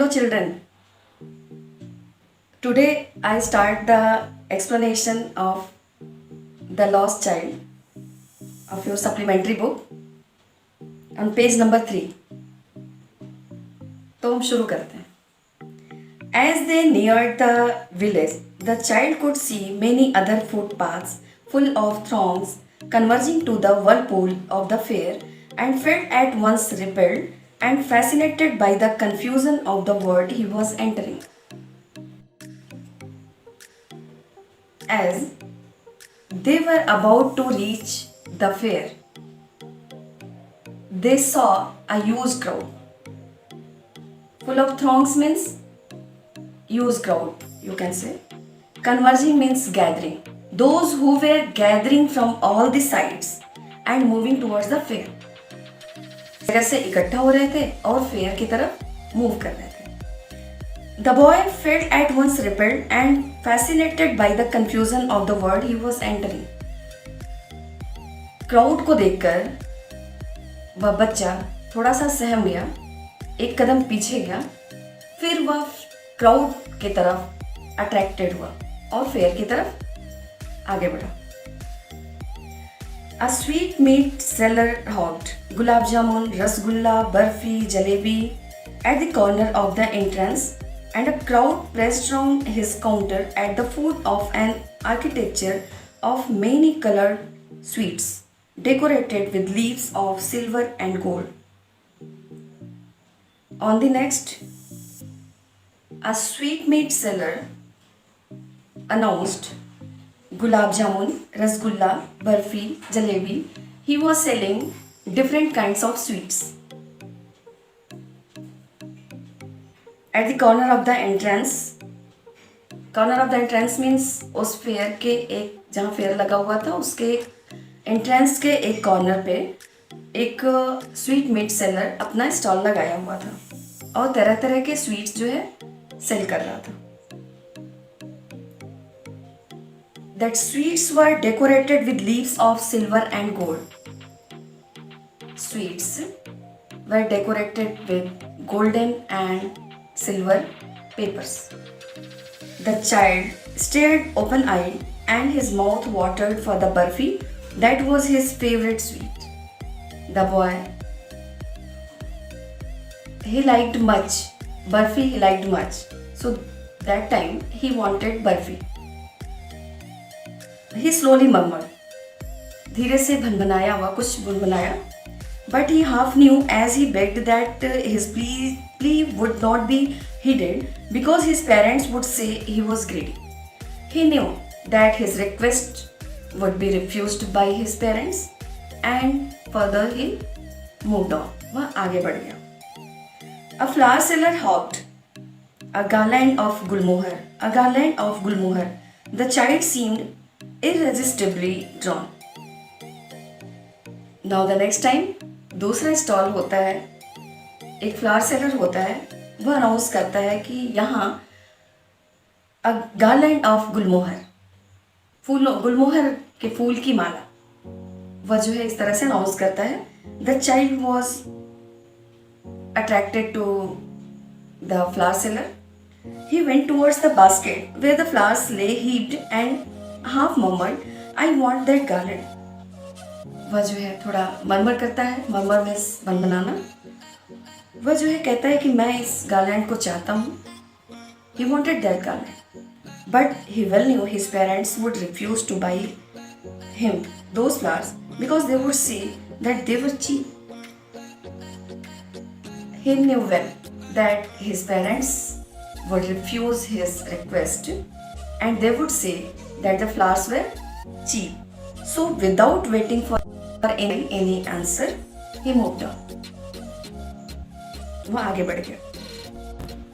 Hello children. Today I start the explanation of The Lost Child of your supplementary book on page number 3. तो हम शुरू करते हैं. As they neared the village, the child could see many other footpaths full of throngs converging to the whirlpool of the fair and felt at once repelled and fascinated by the confusion of the world he was entering. As they were about to reach the fair, they saw a huge crowd. Full of throngs means huge crowd, you can say. Converging means gathering. Those who were gathering from all the sides and moving towards the fair. जगह से इकट्ठा हो रहे थे और fair की तरफ move कर रहे थे. The boy felt at once repelled and fascinated by the confusion of the world he was entering. Crowd को देखकर वह बच्चा थोड़ा सा सहम गया, एक कदम पीछे गया, फिर वह क्राउड की तरफ अट्रैक्टेड हुआ और फेयर की तरफ आगे बढ़ा. A sweetmeat seller hawked gulab jamun, rasgulla, barfi, jalebi at the corner of the entrance, and a crowd pressed round his counter at the foot of an architecture of many colored sweets decorated with leaves of silver and gold. On the next, a sweetmeat seller announced gulab jamun, rasgulla, barfi, jalebi. He was selling different kinds of sweets. At the corner of the entrance means उस fair के एक जहाँ fair लगा हुआ था उसके entrance के एक कॉर्नर पे एक स्वीट मीट सेलर अपना स्टॉल लगाया हुआ था और तरह तरह के स्वीट्स जो है सेल कर रहा था. That sweets were decorated with leaves of silver and gold. Sweets were decorated with golden and silver papers. The child stared open-eyed and his mouth watered for the barfi that was his favorite sweet. The boy, he liked much. Barfi he liked much. So that time he wanted barfi. He slowly murmured. धीरे से भनभनाया हुआ कुछ बुनबुनाया. But he half knew as he begged that his plea would not be heeded because his parents would say he was greedy. He knew that his request would be refused by his parents and further he moved on. वह आगे बढ़ गया. A flower seller hawked a garland of gulmohar. A garland of gulmohar. The child seemed irresistibly drawn. Now the next time दूसरा stall होता है, एक flower seller होता है, वह अनाउंस करता है कि यहाँ अ गार्लैंड ऑफ गुलमोहर, गुलमोहर के फूल की माला, वह जो है इस तरह से अनाउंस करता है. The child was attracted to the flower seller. He went towards the basket where the flowers lay heaped and half murmured, I want that garland. वह जो है थोड़ा मरमर करता है, मरमर में बनबनाना. वह जो है कहता है कि मैं इस गार्लैंड को चाहता हूँ. He wanted that garland, but he well knew his parents would refuse to buy him those flowers because they would say that they were cheap. He knew well that his parents would refuse his request and they would say that the flowers were cheap. So without waiting for any answer, he moved on. वह आगे बढ़ गया.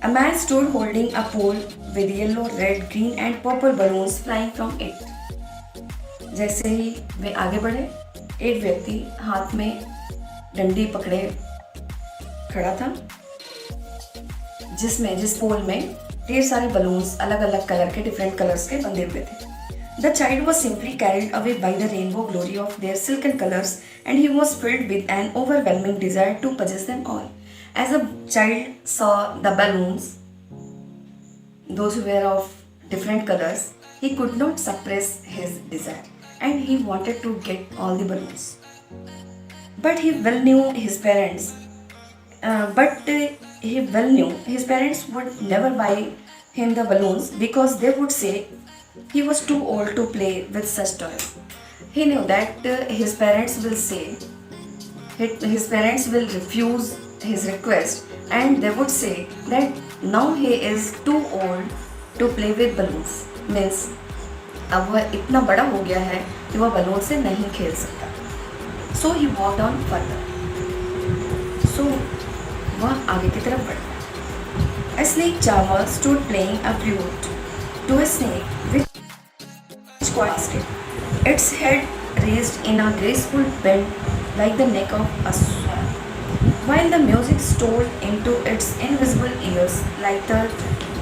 A man stood holding a pole with yellow, red, green and purple balloons flying from it. जैसे ही वे आगे बढ़े, एक व्यक्ति हाथ में डंडी पकड़े खड़ा था, जिस पोल में ढेर सारे बलून्स अलग अलग कलर के डिफरेंट कलर्स के बंधे हुए थे. The child was simply carried away by the rainbow glory of their silken colors and he was filled with an overwhelming desire to possess them all. As a child saw the balloons, those who were of different colors, he could not suppress his desire and he wanted to get all the balloons. But he well knew his parents, he well knew his parents would never buy him the balloons because they would say he was too old to play with such toys. He knew that his parents will say, his parents will refuse his request and they would say that now he is too old to play with balloons. Means अब वह इतना बड़ा हो गया है कि वह balloon से नहीं खेल सकता. So he walked on further. So वह आगे की तरफ बढ़ गया. A snake charmer stood playing a flute to a snake which quite its head raised in a graceful bend like the neck of a swan, while the music stole into its invisible ears like the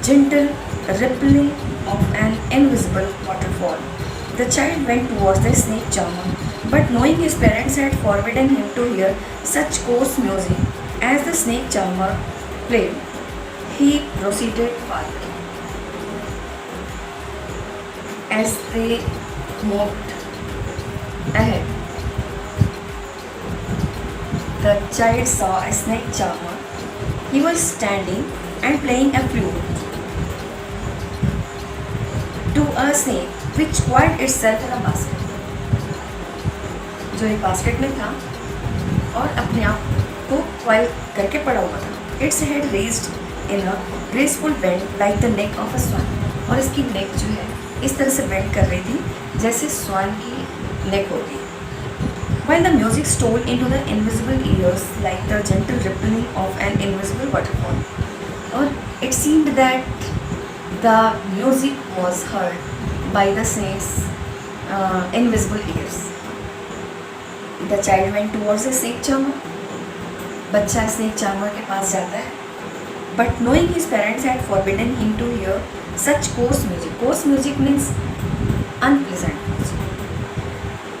gentle rippling of an invisible waterfall. The child went towards the snake charmer, but knowing his parents had forbidden him to hear such coarse music as the snake charmer played, he proceeded farther. As they moved ahead, the child saw a snake charmer. He was standing and playing a flute to a snake which coiled itself in a basket. जो एक basket में था और अपने आप को coil करके पड़ा हुआ था. Its head raised in a graceful bend like the neck of a swan. और इसकी neck जो है इस तरह से bend कर रही थी जैसे swan की neck होती है. While the music stole into the invisible ears like the gentle rippling of an invisible waterfall. Or it seemed that the music was heard by the snake's invisible ears. The child went towards the snake charmer. बच्चा snake charmer के पास जाता है. But knowing his parents had forbidden him to hear such coarse music. Coarse music means unpleasant music.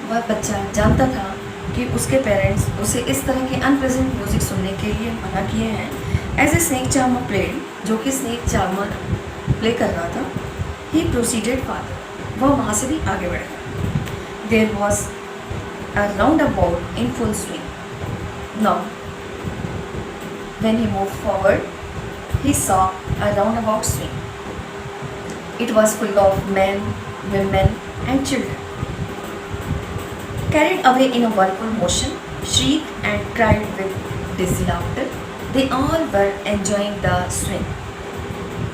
वह बच्चा जानता था कि उसके पेरेंट्स उसे इस तरह के अनप्लेजेंट म्यूजिक सुनने के लिए मना किए हैं. As a snake charmer played, जो कि स्नेक चार्मर प्ले कर रहा था, ही प्रोसीडेड फादर, वह वहाँ से भी आगे बढ़ गया. There was a round about in full swing. Now when he move forward he saw a roundabout swing. It was full of men, women and children. Carried away in a whirlpool motion, shrieked and cried with dizzy laughter. They all were enjoying the swing.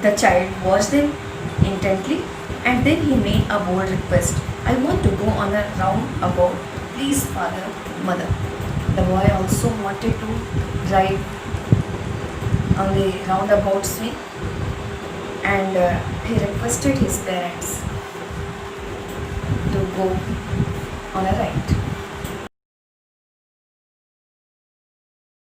The child watched them intently and then he made a bold request. I want to go on a roundabout. Please, father, mother. The boy also wanted to ride on the roundabout swing and he requested his parents to go on a ride.